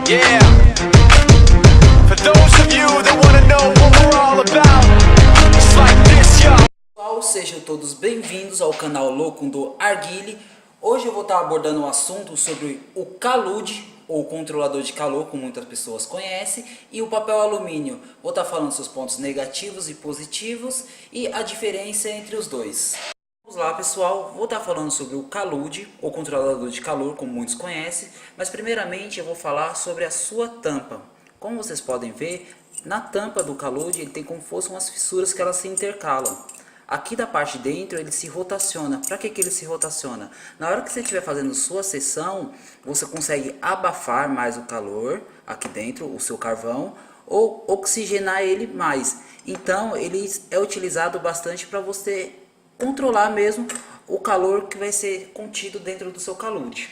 Yeah. For those of you that wanna know what we're all about, it's like this, yo. Pessoal, sejam todos bem-vindos ao canal Louco do Arguile. Hoje eu vou estar abordando um assunto sobre o calude, ou controlador de calor, como muitas pessoas conhecem, e o papel alumínio. Vou estar falando seus pontos negativos e positivos e a diferença entre os dois. Vamos lá, pessoal, vou estar falando sobre o calude, ou controlador de calor, como muitos conhecem, mas primeiramente eu vou falar sobre a sua tampa. Como vocês podem ver, na tampa do calude ele tem como se fossem umas fissuras que elas se intercalam. Aqui da parte de dentro ele se rotaciona. Para que ele se rotaciona? Na hora que você estiver fazendo sua sessão, você consegue abafar mais o calor aqui dentro, o seu carvão, ou oxigenar ele mais. Então ele é utilizado bastante para você controlar mesmo o calor que vai ser contido dentro do seu calude.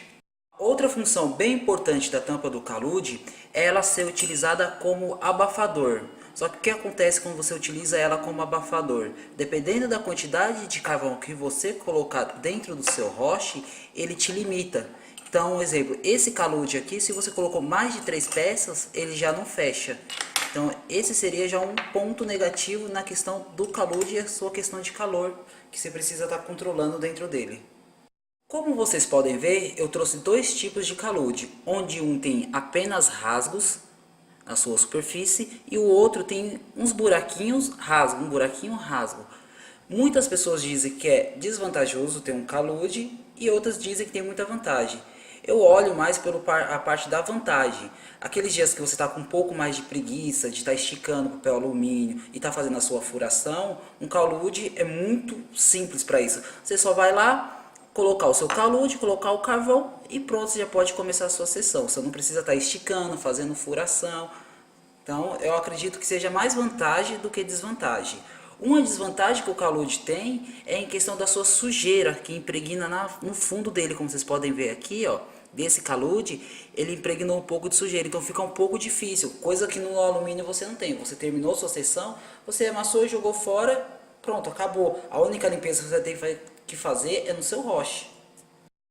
Outra função bem importante da tampa do calude é ela ser utilizada como abafador. Só que o que acontece quando você utiliza ela como abafador? Dependendo da quantidade de carvão que você colocar dentro do seu roche, ele te limita. Então, exemplo, esse calude aqui, se você colocou mais de 3 peças, ele já não fecha. Então, esse seria já um ponto negativo na questão do calude e a sua questão de calor, que você precisa estar controlando dentro dele. Como vocês podem ver, eu trouxe dois tipos de calude, onde um tem apenas rasgos na sua superfície e o outro tem uns buraquinhos rasgo, um buraquinho rasgo. Muitas pessoas dizem que é desvantajoso ter um calude e outras dizem que tem muita vantagem. Eu olho mais a parte da vantagem. Aqueles dias que você está com um pouco mais de preguiça, de estar esticando o papel alumínio e está fazendo a sua furação, um calude é muito simples para isso. Você só vai lá, colocar o seu calude, colocar o carvão e pronto, você já pode começar a sua sessão. Você não precisa estar esticando, fazendo furação. Então eu acredito que seja mais vantagem do que desvantagem. Uma desvantagem que o calude tem é em questão da sua sujeira, que impregna no fundo dele, como vocês podem ver aqui, ó. Desse calude, ele impregnou um pouco de sujeira, então fica um pouco difícil, coisa que no alumínio você não tem. Você terminou sua sessão, você amassou e jogou fora, pronto, acabou. A única limpeza que você tem que fazer é no seu roche.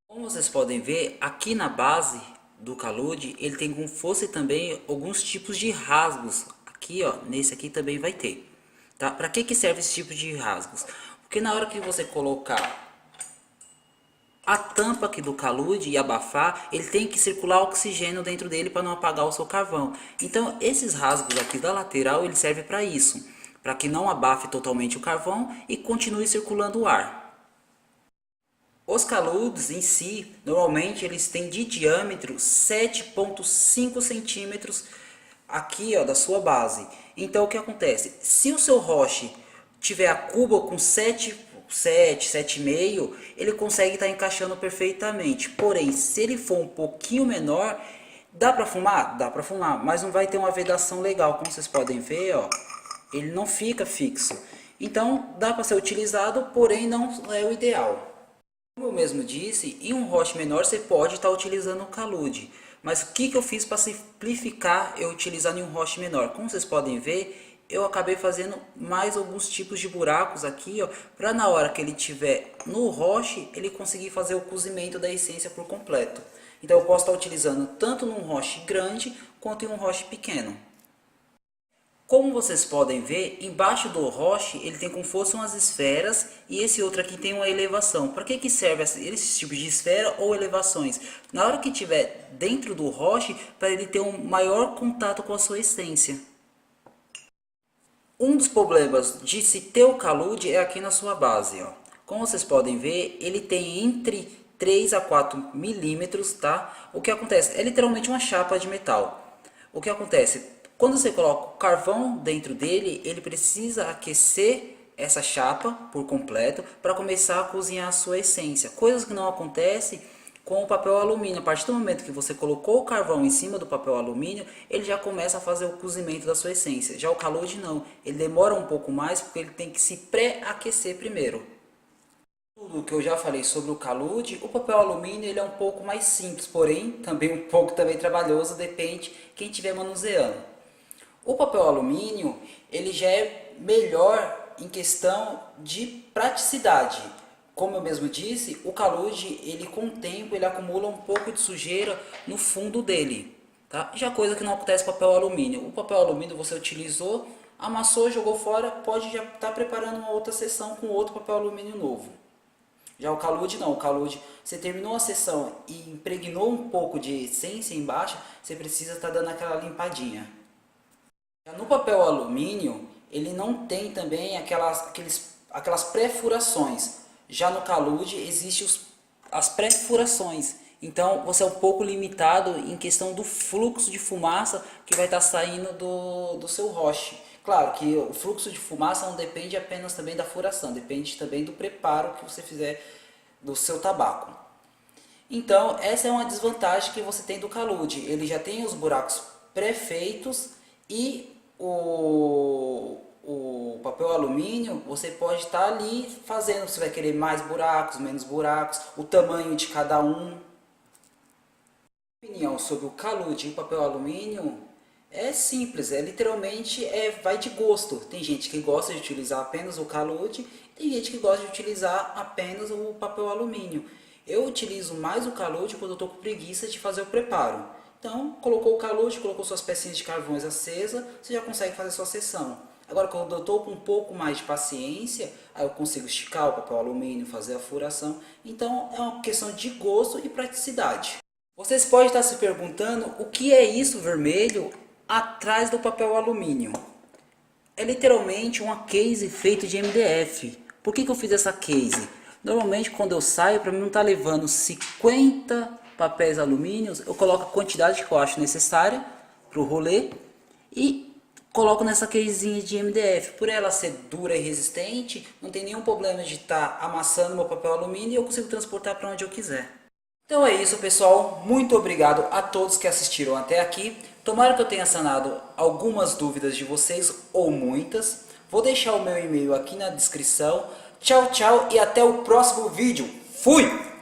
Como vocês podem ver, aqui na base do calude, ele tem como fosse também alguns tipos de rasgos. Aqui, ó, nesse aqui também vai ter. Tá? Para que serve esse tipo de rasgos? Porque na hora que você colocar a tampa aqui do calude e abafar, ele tem que circular oxigênio dentro dele para não apagar o seu carvão. Então esses rasgos aqui da lateral, ele serve para isso, para que não abafe totalmente o carvão e continue circulando o ar. Os caludes em si, normalmente eles têm de diâmetro 7,5 centímetros aqui, ó, da sua base. Então o que acontece? Se o seu roche tiver a cuba com 7,5, ele consegue estar encaixando perfeitamente. Porém, se ele for um pouquinho menor, dá para fumar? Dá para fumar, mas não vai ter uma vedação legal. Como vocês podem ver, ó, ele não fica fixo. Então dá para ser utilizado, porém não é o ideal. Como eu mesmo disse, em um roche menor você pode estar utilizando o calude. Mas o que eu fiz para simplificar eu utilizar em um roche menor? Como vocês podem ver, eu acabei fazendo mais alguns tipos de buracos aqui, ó, para na hora que ele tiver no roche, ele conseguir fazer o cozimento da essência por completo. Então eu posso estar utilizando tanto num roche grande quanto em um roche pequeno. Como vocês podem ver, embaixo do roche ele tem como fosse umas esferas e esse outro aqui tem uma elevação. Para que serve esse tipo de esfera ou elevações? Na hora que estiver dentro do roche, para ele ter um maior contato com a sua essência. Um dos problemas de se ter o calude é aqui na sua base, ó. Como vocês podem ver, ele tem entre 3 a 4 milímetros, tá? O que acontece? É literalmente uma chapa de metal. O que acontece? Quando você coloca o carvão dentro dele, ele precisa aquecer essa chapa por completo para começar a cozinhar a sua essência. Coisas que não acontecem com o papel alumínio. A partir do momento que você colocou o carvão em cima do papel alumínio, ele já começa a fazer o cozimento da sua essência. Já o calude não, ele demora um pouco mais porque ele tem que se pré-aquecer primeiro. Tudo que eu já falei sobre o calude, o papel alumínio ele é um pouco mais simples, porém também um pouco também trabalhoso, depende quem estiver manuseando. O papel alumínio ele já é melhor em questão de praticidade. Como eu mesmo disse, o calude ele com o tempo ele acumula um pouco de sujeira no fundo dele. tá? Já coisa que não acontece com papel alumínio. O papel alumínio você utilizou, amassou, jogou fora, pode já estar preparando uma outra sessão com outro papel alumínio novo. Já o calude não, o calude, você terminou a sessão e impregnou um pouco de essência embaixo, você precisa estar dando aquela limpadinha. Já no papel alumínio, ele não tem também aquelas pré-furações. Já no calude existem as pré-furações. Então você é um pouco limitado em questão do fluxo de fumaça que vai estar saindo do seu roche. Claro que o fluxo de fumaça não depende apenas também da furação, depende também do preparo que você fizer do seu tabaco. Então essa é uma desvantagem que você tem do calude. Ele já tem os buracos pré-feitos e o papel alumínio você pode estar ali fazendo, você vai querer mais buracos, menos buracos, o tamanho de cada um. Minha opinião sobre o calude e o papel alumínio é simples, literalmente vai de gosto. Tem gente que gosta de utilizar apenas o calude, tem gente que gosta de utilizar apenas o papel alumínio. Eu utilizo mais o calude quando eu estou com preguiça de fazer o preparo. Então, colocou o calude, colocou suas pecinhas de carvões acesa, você já consegue fazer sua sessão. Agora, quando eu estou com um pouco mais de paciência, aí eu consigo esticar o papel alumínio, fazer a furação. Então, é uma questão de gosto e praticidade. Vocês podem estar se perguntando o que é isso vermelho atrás do papel alumínio. É literalmente uma case feita de MDF. Por que eu fiz essa case? Normalmente quando eu saio, para mim não estar levando 50 papéis alumínios, eu coloco a quantidade que eu acho necessária para o rolê e coloco nessa casezinha de MDF. Por ela ser dura e resistente, não tem nenhum problema de estar amassando meu papel alumínio e eu consigo transportar para onde eu quiser. Então é isso, pessoal. Muito obrigado a todos que assistiram até aqui. Tomara que eu tenha sanado algumas dúvidas de vocês ou muitas. Vou deixar o meu e-mail aqui na descrição. Tchau, tchau e até o próximo vídeo. Fui!